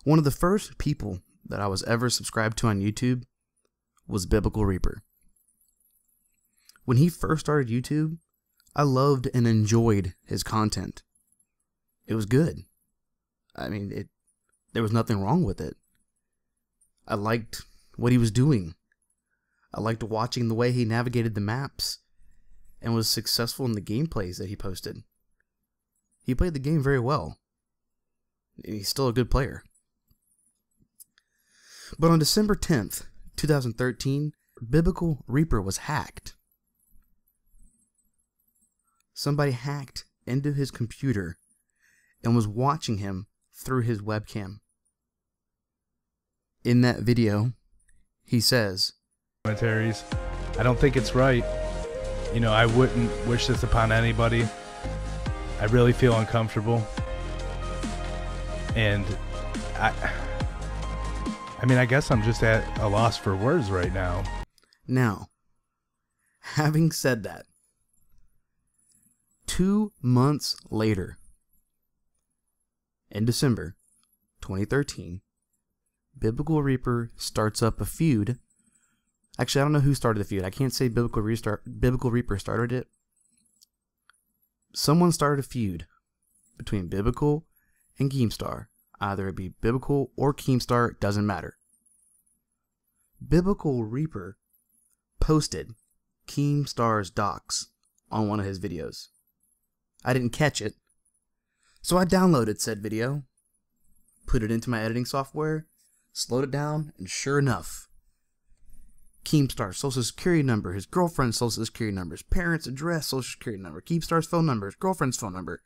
One of the first people that I was ever subscribed to on YouTube was Biblical Reaper. When he first started YouTube, I loved and enjoyed his content. It was good. I mean, there was nothing wrong with it. I liked what he was doing. I liked watching the way he navigated the maps and was successful in the gameplays that he posted. He played the game very well. He's still a good player. But on December 10th, 2013, Biblical Reaper was hacked. Somebody hacked into his computer and was watching him through his webcam. In that video, he says, "Commentaries. I don't think it's right. You know, I wouldn't wish this upon anybody. I really feel uncomfortable. And I mean, I guess I'm just at a loss for words right now." Now, having said that, 2 months later, in December 2013, Biblical Reaper starts up a feud. Actually, I don't know who started the feud. I can't say Biblical Reaper started it. Someone started a feud between Biblical and Keemstar. Either it be Biblical or Keemstar, it doesn't matter. Biblical Reaper posted Keemstar's docs on one of his videos. I didn't catch it, so I downloaded said video, put it into my editing software, slowed it down, and sure enough, Keemstar's social security number, his girlfriend's social security number, his parents' address, social security number, Keemstar's phone number, his girlfriend's phone number,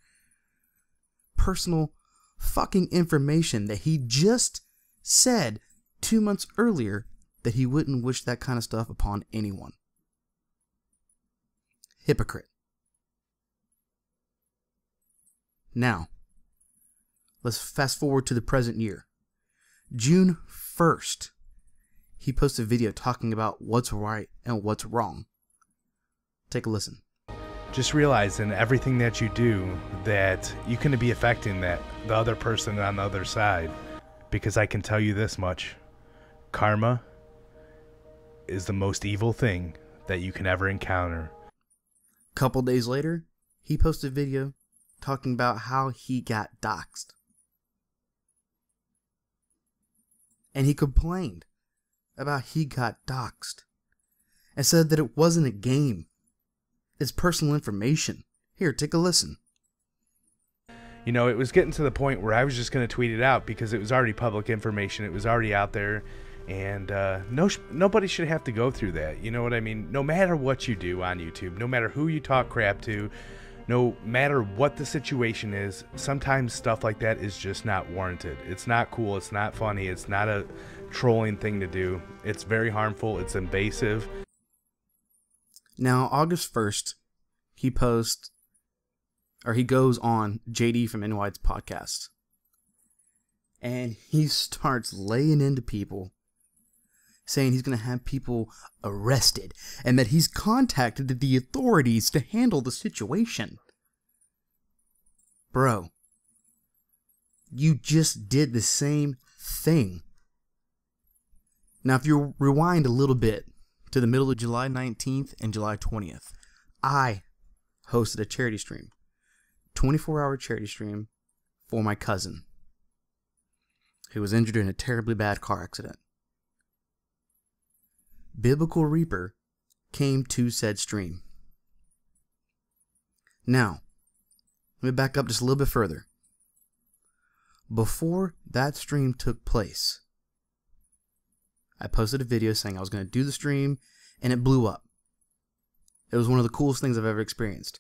personal fucking information that he just said 2 months earlier that he wouldn't wish that kind of stuff upon anyone. Hypocrite. Now, let's fast forward to the present year. June 1st, he posted a video talking about what's right and what's wrong. Take a listen. Just realize in everything that you do that you can be affecting the other person on the other side. Because I can tell you this much. Karma is the most evil thing that you can ever encounter. Couple days later, he posted a video talking about how he got doxxed. And he complained about he got doxxed and said that it wasn't a game. It's personal information. Here, take a listen. You know, it was getting to the point where I was just going to tweet it out because it was already public information. It was already out there. And nobody should have to go through that. You know what I mean? No matter what you do on YouTube, no matter who you talk crap to, no matter what the situation is, sometimes stuff like that is just not warranted. It's not cool. It's not funny. It's not a trolling thing to do. It's very harmful. It's invasive. Now, August 1st, he goes on JD from NY's podcast. And he starts laying into people, saying he's going to have people arrested and that he's contacted the authorities to handle the situation. Bro, you just did the same thing. Now, if you rewind a little bit to the middle of July 19th and July 20th, I hosted a charity stream, 24-hour charity stream for my cousin, who was injured in a terribly bad car accident. Biblical Reaper came to said stream. Now, let me back up just a little bit further. Before that stream took place, I posted a video saying I was going to do the stream, and it blew up. It was one of the coolest things I've ever experienced.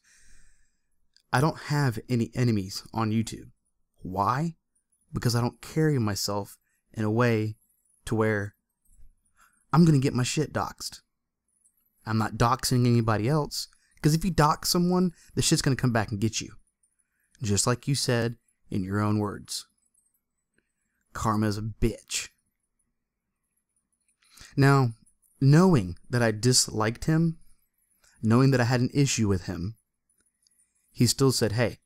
I don't have any enemies on YouTube. Why? Because I don't carry myself in a way to where I'm going to get my shit doxxed. I'm not doxing anybody else, because if you dox someone, the shit's going to come back and get you. Just like you said in your own words. Karma's a bitch. Now, knowing that I disliked him, knowing that I had an issue with him, he still said, "Hey,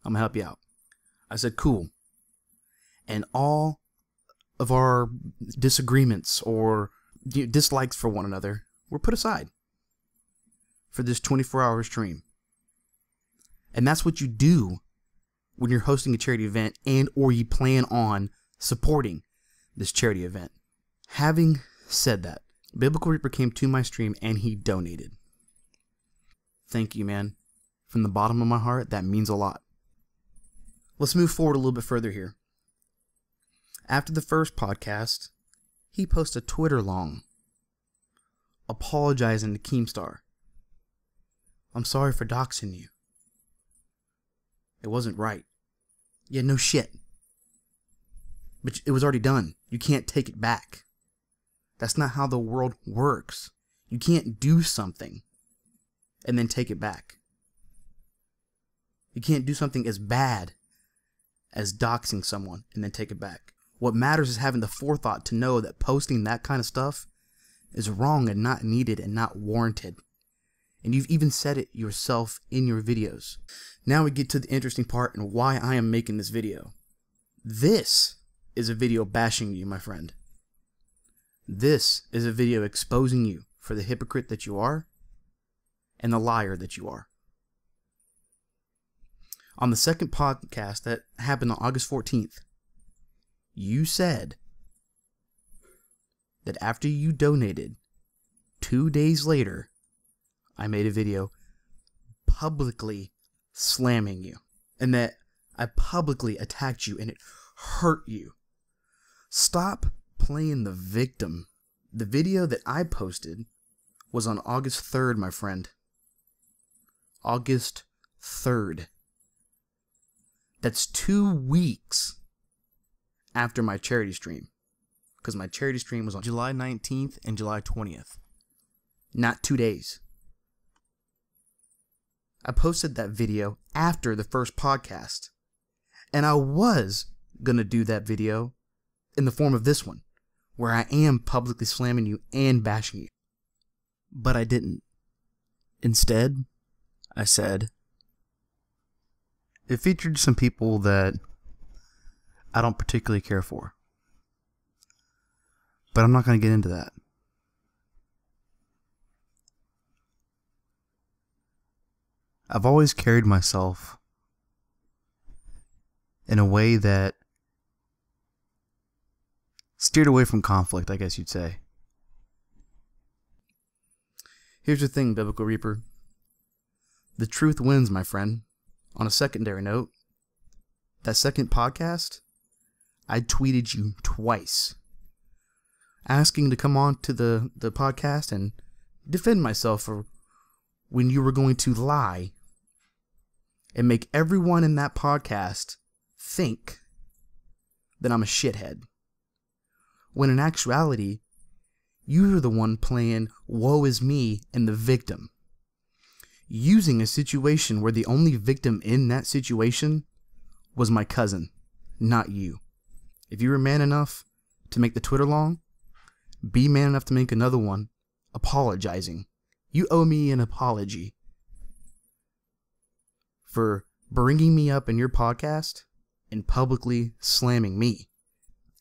I'm going to help you out." I said, "Cool." And all of our disagreements or dislikes for one another were put aside for this 24-hour stream. And that's what you do when you're hosting a charity event and or you plan on supporting this charity event. Having said that, Biblical Reaper came to my stream and he donated. Thank you, man. From the bottom of my heart, that means a lot. Let's move forward a little bit further here. After the first podcast, he posted a Twitter long apologizing to Keemstar. I'm sorry for doxing you. It wasn't right. Yeah, no shit. But it was already done. You can't take it back. That's not how the world works. You can't do something and then take it back. You can't do something as bad as doxing someone and then take it back. What matters is having the forethought to know that posting that kind of stuff is wrong and not needed and not warranted. And you've even said it yourself in your videos. Now we get to the interesting part and why I am making this video. This is a video bashing you, my friend. This is a video exposing you for the hypocrite that you are and the liar that you are. On the second podcast that happened on August 14th, you said that after you donated, 2 days later, I made a video publicly slamming you, and that I publicly attacked you and it hurt you. Stop playing the victim. The video that I posted was on August 3rd, my friend. August 3rd. That's 2 weeks after my charity stream, because my charity stream was on July 19th and July 20th. Not 2 days. I posted that video after the first podcast, and I was gonna do that video in the form of this one, where I am publicly slamming you and bashing you. But I didn't. Instead, I said, it featured some people that I don't particularly care for. But I'm not going to get into that. I've always carried myself in a way that steered away from conflict, I guess you'd say. Here's the thing, Biblical Reaper. The truth wins, my friend. On a secondary note, that second podcast, I tweeted you twice, asking to come on to the podcast and defend myself for when you were going to lie and make everyone in that podcast think that I'm a shithead. When in actuality, you're the one playing woe is me and the victim. Using a situation where the only victim in that situation was my cousin, not you. If you were man enough to make the Twitter long, be man enough to make another one apologizing. You owe me an apology for bringing me up in your podcast and publicly slamming me.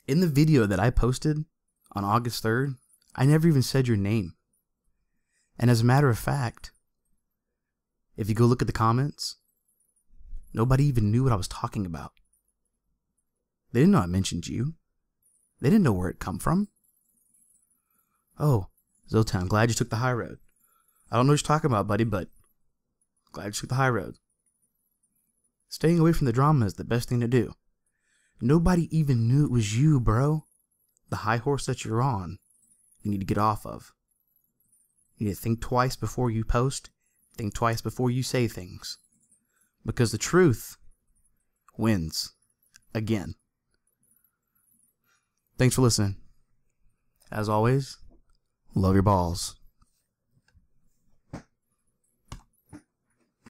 In the video that I posted on August 3rd, I never even said your name. And as a matter of fact, if you go look at the comments, nobody even knew what I was talking about. They didn't know I mentioned you. They didn't know where it come from. Oh, Zotown, glad you took the high road. I don't know what you're talking about, buddy, but glad you took the high road. Staying away from the drama is the best thing to do. Nobody even knew it was you, bro. The high horse that you're on, you need to get off of. You need to think twice before you post. Think twice before you say things. Because the truth wins. Again. Thanks for listening. As always, love your balls.